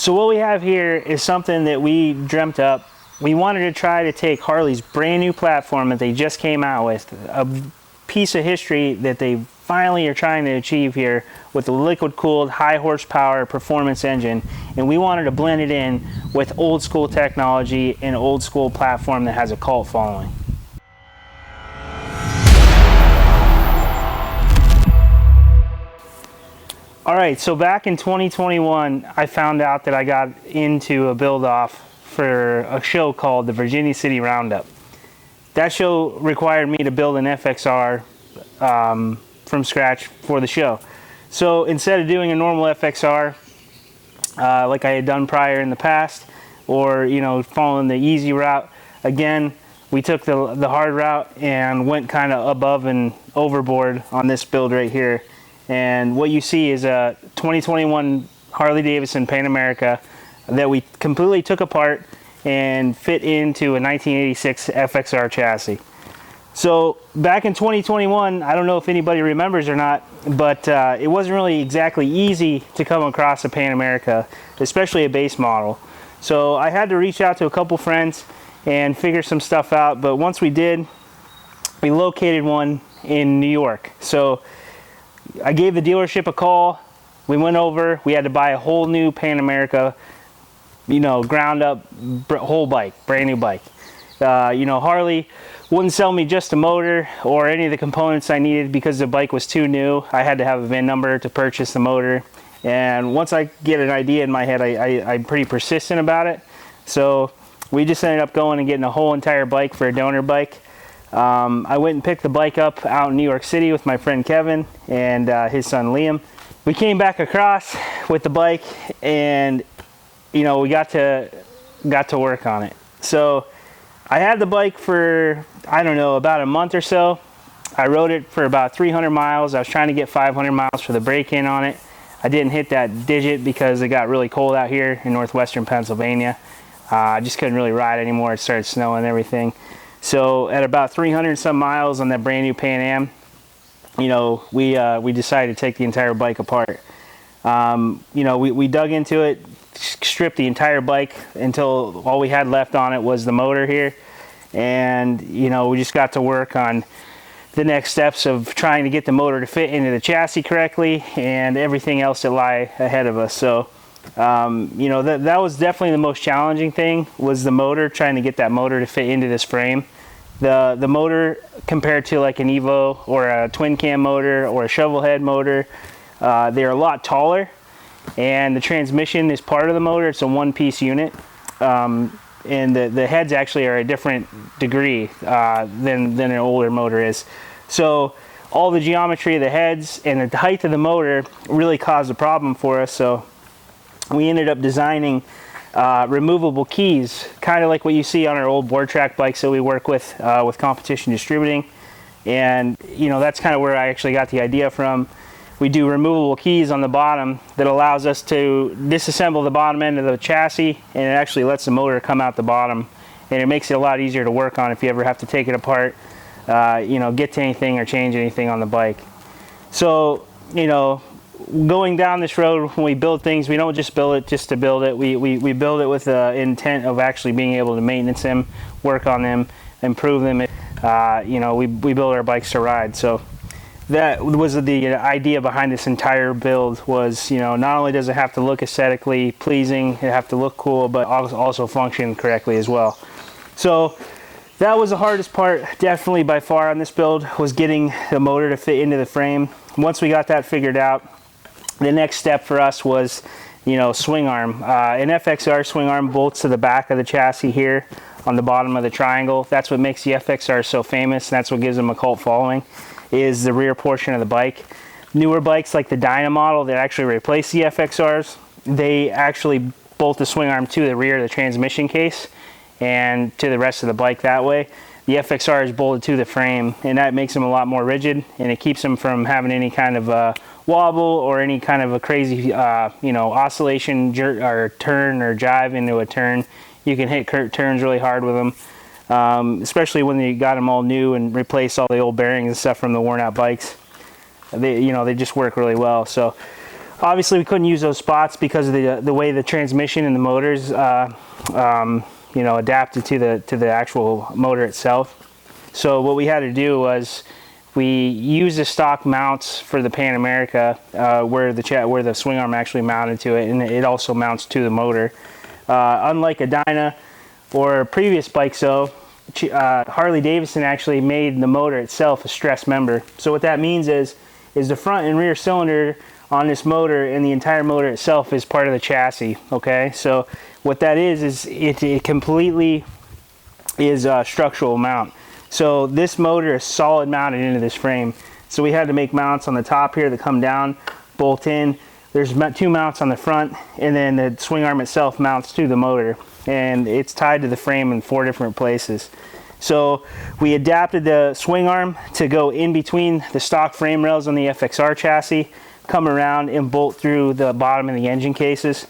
So what we have here is something that we dreamt up. We wanted to try to take Harley's brand new platform that they just came out with, a piece of history that they finally are trying to achieve here with a liquid-cooled, high horsepower performance engine, and we wanted to blend it in with old school technology and old school platform that has a cult following. All right, so back in 2021, I found out that I got into a build-off for a show called the Virginia City Roundup. That show required me to build an FXR from scratch for the show. So instead of doing a normal FXR like I had done prior in the past, or following the easy route, again, we took the hard route and went kind of above and overboard on this build right here. And what you see is a 2021 Harley-Davidson Pan America that we completely took apart and fit into a 1986 FXR chassis. So back in 2021, I don't know if anybody remembers or not, but it wasn't really exactly easy to come across a Pan America, especially a base model. So I had to reach out to a couple friends and figure some stuff out, but once we did, we located one in New York. So I gave the dealership a call. We went over. We had to buy a whole new Pan America, ground up whole bike, brand new bike. Harley wouldn't sell me just a motor or any of the components I needed because the bike was too new. I had to have a VIN number to purchase the motor. And once I get an idea in my head, I'm pretty persistent about it. So we just ended up going and getting a whole entire bike for a donor bike. I went and picked the bike up out in New York City with my friend Kevin and his son Liam. We came back across with the bike, and we got to work on it. So I had the bike for, I don't know, about a month or so. I rode it for about 300 miles. I was trying to get 500 miles for the break-in on it. I didn't hit that digit because it got really cold out here in northwestern Pennsylvania. I just couldn't really ride anymore. It started snowing and everything. So at about 300 some miles on that brand new Pan Am, we decided to take the entire bike apart. We dug into it, stripped the entire bike until all we had left on it was the motor here. And, we just got to work on the next steps of trying to get the motor to fit into the chassis correctly and everything else that lie ahead of us. So, that was definitely the most challenging thing, was the motor, trying to get that motor to fit into this frame. The motor, compared to like an Evo or a twin cam motor or a shovel head motor, they're a lot taller, and the transmission is part of the motor. It's a one-piece unit, and the heads actually are a different degree than an older motor is. So all the geometry of the heads and the height of the motor really caused a problem for us. So we ended up designing removable keys, kind of like what you see on our old board track bikes that we work with Competition Distributing. And that's kind of where I actually got the idea from. We do removable keys on the bottom that allows us to disassemble the bottom end of the chassis, and it actually lets the motor come out the bottom, and it makes it a lot easier to work on if you ever have to take it apart, get to anything or change anything on the bike. So going down this road, when we build things, we don't just build it just to build it. We build it with the intent of actually being able to maintenance them, work on them, improve them. We build our bikes to ride. So that was the idea behind this entire build, was not only does it have to look aesthetically pleasing, it have to look cool, but also function correctly as well. So that was the hardest part, definitely by far, on this build, was getting the motor to fit into the frame. Once we got that figured out, the next step for us was, swing arm. An FXR swing arm bolts to the back of the chassis here on the bottom of the triangle. That's what makes the FXR so famous, and that's what gives them a cult following, is the rear portion of the bike. Newer bikes like the Dyna model that actually replace the FXRs, they actually bolt the swing arm to the rear of the transmission case and to the rest of the bike that way. The FXR is bolted to the frame, and that makes them a lot more rigid, and it keeps them from having any kind of wobble or any kind of a crazy oscillation, jerk, or turn or jive into a turn. You can hit turns really hard with them, especially when you got them all new and replace all the old bearings and stuff from the worn out bikes. They just work really well. So Obviously, we couldn't use those spots because of the way the transmission and the motors, you know, adapted to the actual motor itself. So what we had to do was we used the stock mounts for the Pan America, where the swing arm actually mounted to it, and it also mounts to the motor. Unlike a Dyna or previous bikes, though, Harley-Davidson actually made the motor itself a stress member. So what that means is the front and rear cylinder on this motor and the entire motor itself is part of the chassis. Okay, so what that is it completely is a structural mount. So this motor is solid mounted into this frame. So we had to make mounts on the top here that come down, bolt in. There's 2 mounts on the front, and then the swing arm itself mounts to the motor, and it's tied to the frame in 4 different places. So we adapted the swing arm to go in between the stock frame rails on the FXR chassis, come around and bolt through the bottom of the engine cases,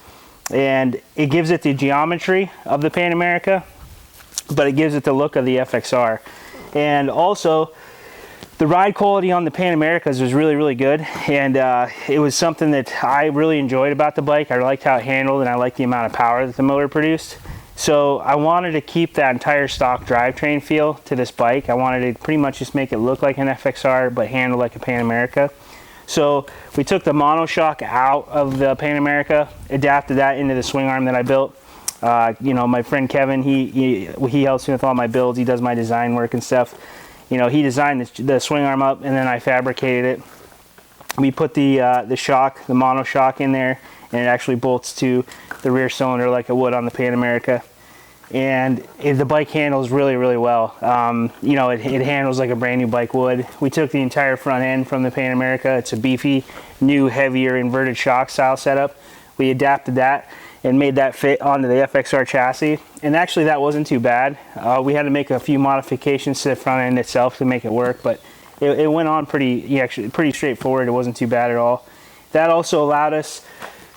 and it gives it the geometry of the Pan America, but it gives it the look of the FXR. And also the ride quality on the Pan Americas was really good, and it was something that I really enjoyed about the bike. I liked how it handled, and I liked the amount of power that the motor produced. So I wanted to keep that entire stock drivetrain feel to this bike. I wanted to pretty much just make it look like an FXR but handle like a Pan America. So we took the monoshock out of the Pan America, adapted that into the swing arm that I built. You know, my friend Kevin, he helps me with all my builds. He does my design work and stuff. You know, he designed the swing arm up, and then I fabricated it. We put the monoshock in there, and it actually bolts to the rear cylinder like it would on the Pan America. And the bike handles really well. You know, it handles like a brand new bike would. We took the entire front end from the Pan America. It's a beefy, new, heavier inverted shock style setup. We adapted that and made that fit onto the FXR chassis. And actually that wasn't too bad. We had to make a few modifications to the front end itself to make it work, but it went on pretty straightforward. It wasn't too bad at all. That also allowed us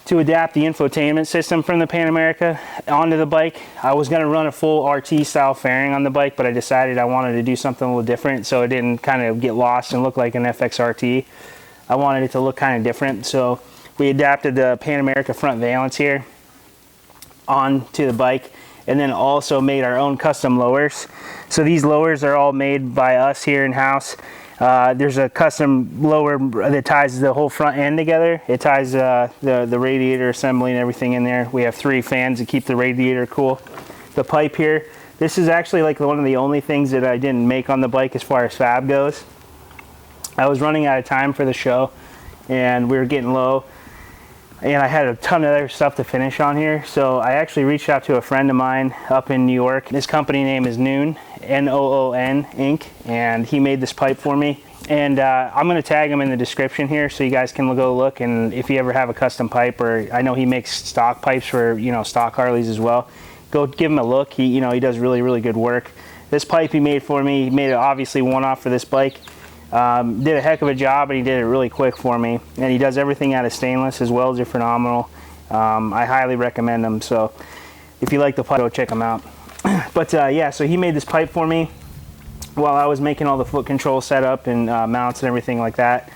to adapt the infotainment system from the Pan America onto the bike. I was gonna run a full RT style fairing on the bike, but I decided I wanted to do something a little different so it didn't kind of get lost and look like an FXRT. I wanted it to look kind of different, so we adapted the Pan America front valance here onto the bike, and then also made our own custom lowers. So these lowers are all made by us here in-house. There's a custom lower that ties the whole front end together. It ties the radiator assembly and everything in there. We have 3 fans to keep the radiator cool. The pipe here, this is actually like one of the only things that I didn't make on the bike as far as fab goes. I was running out of time for the show, and we were getting low, and I had a ton of other stuff to finish on here. So I actually reached out to a friend of mine up in New York. His company name is Noon, N-O-O-N Inc., and he made this pipe for me. And I'm going to tag him in the description here so you guys can go look. And if you ever have a custom pipe, or I know he makes stock pipes for, you know, stock Harleys as well, go give him a look. He does really good work. This pipe he made for me, he made it obviously one-off for this bike. Did a heck of a job, and he did it really quick for me. And he does everything out of stainless as well. They're phenomenal. I highly recommend them. So if you like the pipe, go check them out. But yeah, so he made this pipe for me while I was making all the foot control setup and mounts and everything like that.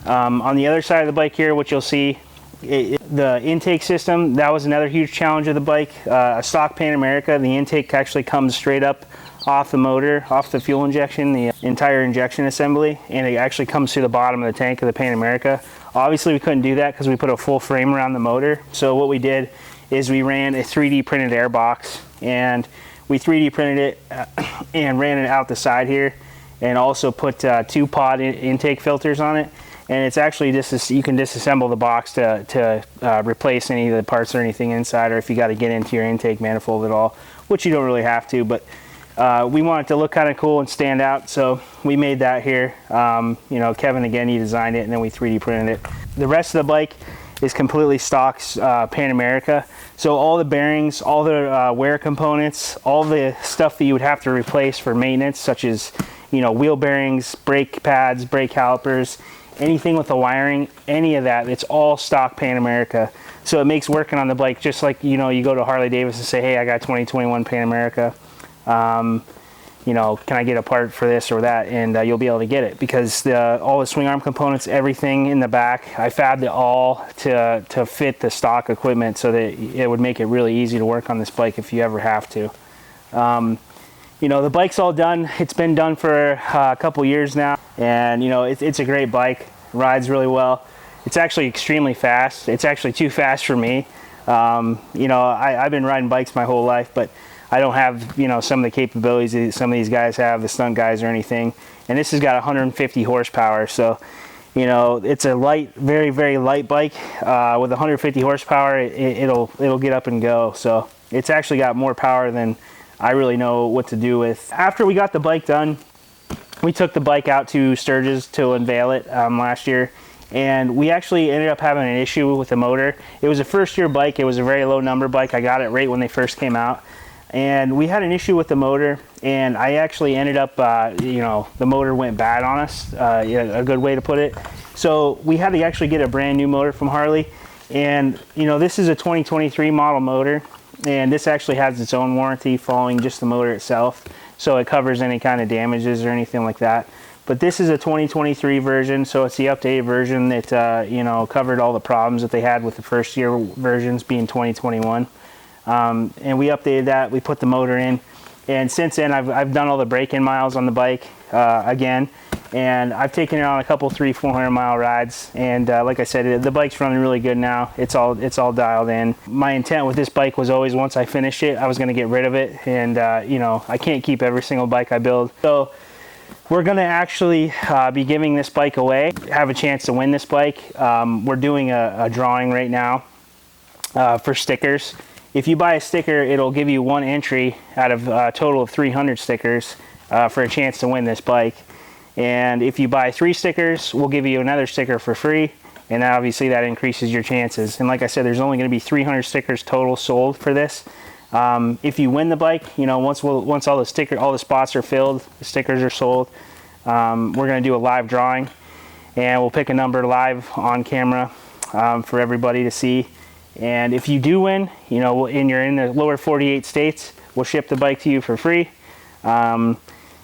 On the other side of the bike here, what you'll see, the intake system, that was another huge challenge of the bike. A stock Pan America, the intake actually comes straight up off the motor, off the fuel injection, the entire injection assembly, and it actually comes to the bottom of the tank of the Pan America. Obviously we couldn't do that because we put a full frame around the motor. So what we did is we ran a 3D printed air box, and we 3D printed it and ran it out the side here, and also put 2 pod intake filters on it. And it's actually just, you can disassemble the box to replace any of the parts or anything inside, or if you got to get into your intake manifold at all, which you don't really have to. But we want it to look kind of cool and stand out, so we made that here. You know, Kevin, again, he designed it, and then we 3D printed it. The rest of the bike is completely stock Pan America. So all the bearings, all the wear components, all the stuff that you would have to replace for maintenance, such as, you know, wheel bearings, brake pads, brake calipers, anything with the wiring, any of that, it's all stock Pan America. So it makes working on the bike just like, you know, you go to Harley-Davidson and say, hey, I got 2021 Pan America. you know, can I get a part for this or that, and you'll be able to get it, because all the swing arm components, everything in the back, I fabbed it all to fit the stock equipment, so that it would make it really easy to work on this bike if you ever have to. You know, the bike's all done. It's been done for a couple years now, and you know, it's a great bike. Rides really well. It's actually extremely fast. It's actually too fast for me. You know, I've been riding bikes my whole life, but I don't have, you know, some of the capabilities that some of these guys have, the stunt guys or anything. And this has got 150 horsepower. So, you know, it's a light, very, very light bike. With 150 horsepower, it'll get up and go. So it's actually got more power than I really know what to do with. After we got the bike done, we took the bike out to Sturgis to unveil it last year. And we actually ended up having an issue with the motor. It was a first year bike. It was a very low number bike. I got it right when they first came out. And we had an issue with the motor, and I actually ended up, you know, the motor went bad on us, yeah, a good way to put it. So we had to actually get a brand new motor from Harley. And, you know, this is a 2023 model motor, and this actually has its own warranty following just the motor itself. So it covers any kind of damages or anything like that. But this is a 2023 version, so it's the updated version that, you know, covered all the problems that they had with the first year versions being 2021. And we updated that, we put the motor in, and since then I've done all the break-in miles on the bike again, and I've taken it on a couple 300-400 mile rides, and like I said, the bike's running really good now. It's all dialed in. My intent with this bike was always, once I finished it, I was going to get rid of it, and you know, I can't keep every single bike I build. So we're going to actually be giving this bike away, have a chance to win this bike. We're doing a drawing right now for stickers. If you buy a sticker, it'll give you one entry out of a total of 300 stickers for a chance to win this bike. And if you buy 3 stickers, we'll give you another sticker for free, and obviously that increases your chances. And like I said, there's only going to be 300 stickers total sold for this. If you win the bike, you know, once all the spots are filled, the stickers are sold, we're going to do a live drawing, and we'll pick a number live on camera for everybody to see. And if you do win, you know, and you're in the lower 48 states, we'll ship the bike to you for free.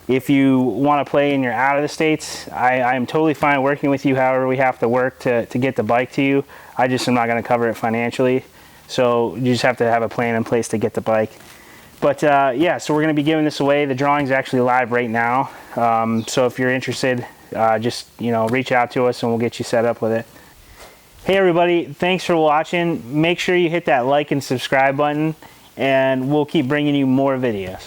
If you want to play and you're out of the states, I am totally fine working with you however we have to work to get the bike to you. I just am not going to cover it financially. So you just have to have a plan in place to get the bike. But yeah, so we're going to be giving this away. The drawing's actually live right now. So if you're interested, just, you know, reach out to us and we'll get you set up with it. Hey everybody, thanks for watching. Make sure you hit that like and subscribe button, and we'll keep bringing you more videos.